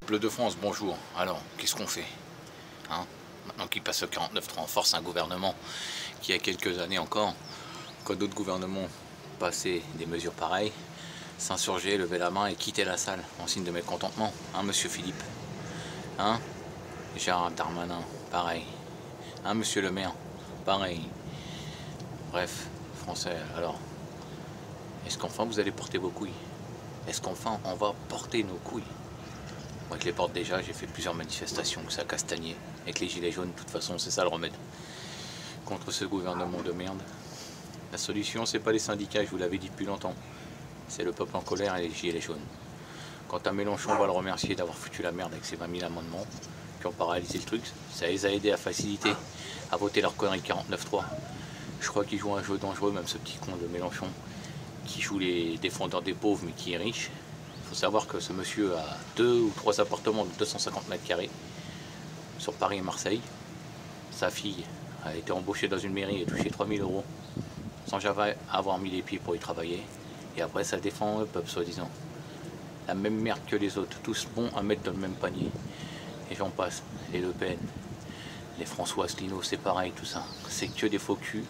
Peuple de France, bonjour. Alors, qu'est-ce qu'on fait hein? Maintenant qu'il passe le 49.3 en force, un gouvernement qui, il y a quelques années encore, quand d'autres gouvernements passaient des mesures pareilles, s'insurgeait, levait la main et quittait la salle en signe de mécontentement. Hein, monsieur Philippe? Hein? Gérald Darmanin, pareil. Hein, monsieur le maire? Pareil. Bref, français, alors, est-ce qu'enfin vous allez porter vos couilles? Est-ce qu'enfin on va porter nos couilles? Moi je les porte déjà, j'ai fait plusieurs manifestations, ça a castagné. Avec les gilets jaunes, de toute façon, c'est ça le remède. Contre ce gouvernement de merde. La solution, c'est pas les syndicats, je vous l'avais dit depuis longtemps. C'est le peuple en colère et les gilets jaunes. Quant à Mélenchon, on va le remercier d'avoir foutu la merde avec ses 20 000 amendements qui ont paralysé le truc. Ça les a aidés à faciliter, à voter leur connerie 49.3. Je crois qu'il joue un jeu dangereux, même ce petit con de Mélenchon, qui joue les défendeurs des pauvres mais qui est riche. Il faut savoir que ce monsieur a 2 ou 3 appartements de 250 mètres carrés sur Paris et Marseille. Sa fille a été embauchée dans une mairie et touché 3 000 € sans jamais avoir mis les pieds pour y travailler. Et après ça défend le peuple soi-disant. La même merde que les autres, tous bons à mettre dans le même panier. Et j'en passe, les Le Pen, les François Asselineau, c'est pareil tout ça. C'est que des faux culs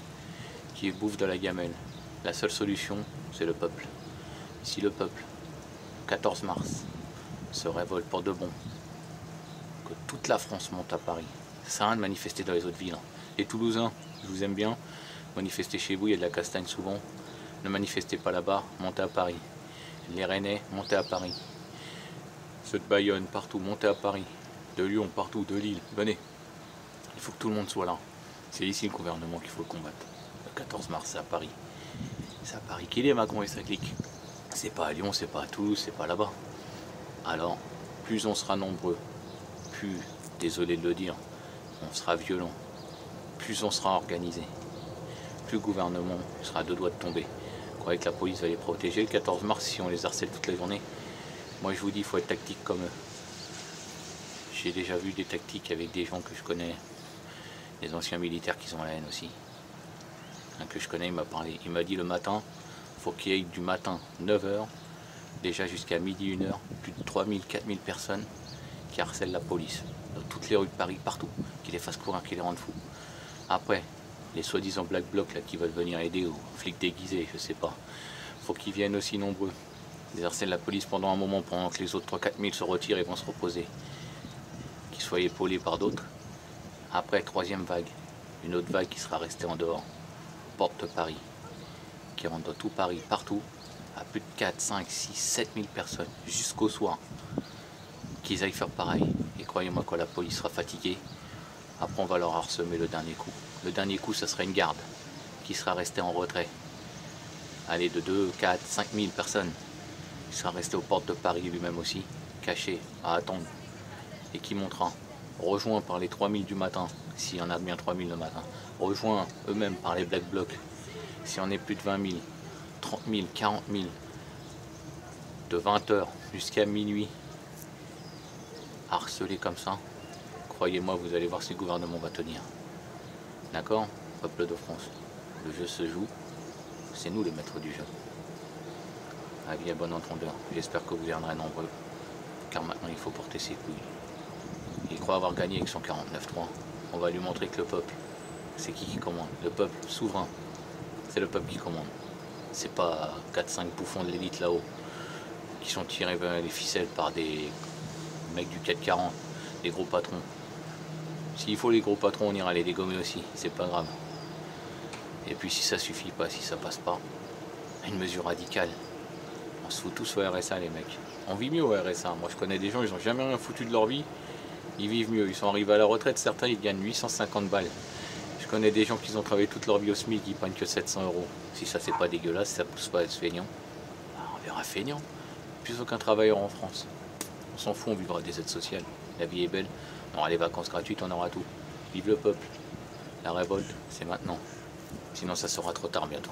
qui bouffent de la gamelle. La seule solution, c'est le peuple. Si le peuple, 14 mars, se révolte pour de bon, que toute la France monte à Paris, ça sert à rien de manifester dans les autres villes. Les Toulousains, je vous aime bien, manifestez chez vous, il y a de la castagne souvent. Ne manifestez pas là-bas, montez à Paris. Les Rennais, montez à Paris. Ceux de Bayonne, partout, montez à Paris. De Lyon, partout, de Lille, venez. Il faut que tout le monde soit là. C'est ici le gouvernement qu'il faut le combattre. Le 14 mars, c'est à Paris. C'est à Paris qu'il est, Macron et sa clique. C'est pas à Lyon, c'est pas à Toulouse, c'est pas là-bas. Alors, plus on sera nombreux, plus, désolé de le dire, on sera violent. Plus on sera organisé, plus le gouvernement sera à 2 doigts de tomber. Vous croyez que la police va les protéger le 14 mars si on les harcèle toute la journée? Moi je vous dis, il faut être tactique comme eux. J'ai déjà vu des tactiques avec des gens que je connais, des anciens militaires qui ont la haine aussi. Un que je connais, il m'a parlé, il m'a dit le matin, faut qu'il y ait du matin 9 h, déjà jusqu'à midi 1 h, plus de 3 000, 4 000 personnes qui harcèlent la police, dans toutes les rues de Paris, partout, qui les fassent courir, qui les rendent fous. Après, les soi-disant black blocs là, qui veulent venir aider, ou flics déguisés, je sais pas, faut qu'ils viennent aussi nombreux. Ils harcèlent la police pendant un moment, pendant que les autres 3-4 000 se retirent et vont se reposer. Qu'ils soient épaulés par d'autres. Après, 3e vague, une autre vague qui sera restée en dehors, porte de Paris, qui rentre dans tout Paris, partout, à plus de 4, 5, 6, 7 000 personnes, jusqu'au soir, qu'ils aillent faire pareil. Et croyez-moi, quand la police sera fatiguée, après on va leur harceler le dernier coup. Le dernier coup, ça sera une garde qui sera restée en retrait. Allez, de 2, 4, 5 000 personnes, qui sera restée aux portes de Paris lui-même aussi, caché, à attendre, et qui montera, rejoint par les 3 000 du matin, s'il y en a bien 3 000 le matin, rejoint eux-mêmes par les black blocs, si on est plus de 20 000, 30 000, 40 000, de 20 h jusqu'à minuit, harcelés comme ça, croyez-moi, vous allez voir si le gouvernement va tenir. D'accord? Peuple de France, le jeu se joue, c'est nous les maîtres du jeu. Avis à bon entendeur, j'espère que vous viendrez nombreux, car maintenant il faut porter ses couilles. Il croit avoir gagné avec son 49.3, on va lui montrer que le peuple, c'est qui commande? Le peuple souverain, c'est le peuple qui commande. C'est pas 4-5 bouffons de l'élite là-haut, qui sont tirés vers les ficelles par des mecs du 440, des gros patrons. S'il faut les gros patrons, on ira les dégommer aussi, c'est pas grave. Et puis si ça suffit pas, si ça passe pas, une mesure radicale. On se fout tous au RSA les mecs. On vit mieux au RSA. Moi je connais des gens, ils ont jamais rien foutu de leur vie. Ils vivent mieux, ils sont arrivés à la retraite, certains ils gagnent 850 balles. Je connais des gens qui ont travaillé toute leur vie au SMIC, ils prennent que 700 €. Si ça c'est pas dégueulasse, si ça pousse pas à être feignant, on verra feignant. Plus aucun travailleur en France. On s'en fout, on vivra des aides sociales. La vie est belle, on aura les vacances gratuites, on aura tout. Vive le peuple. La révolte, c'est maintenant. Sinon ça sera trop tard bientôt.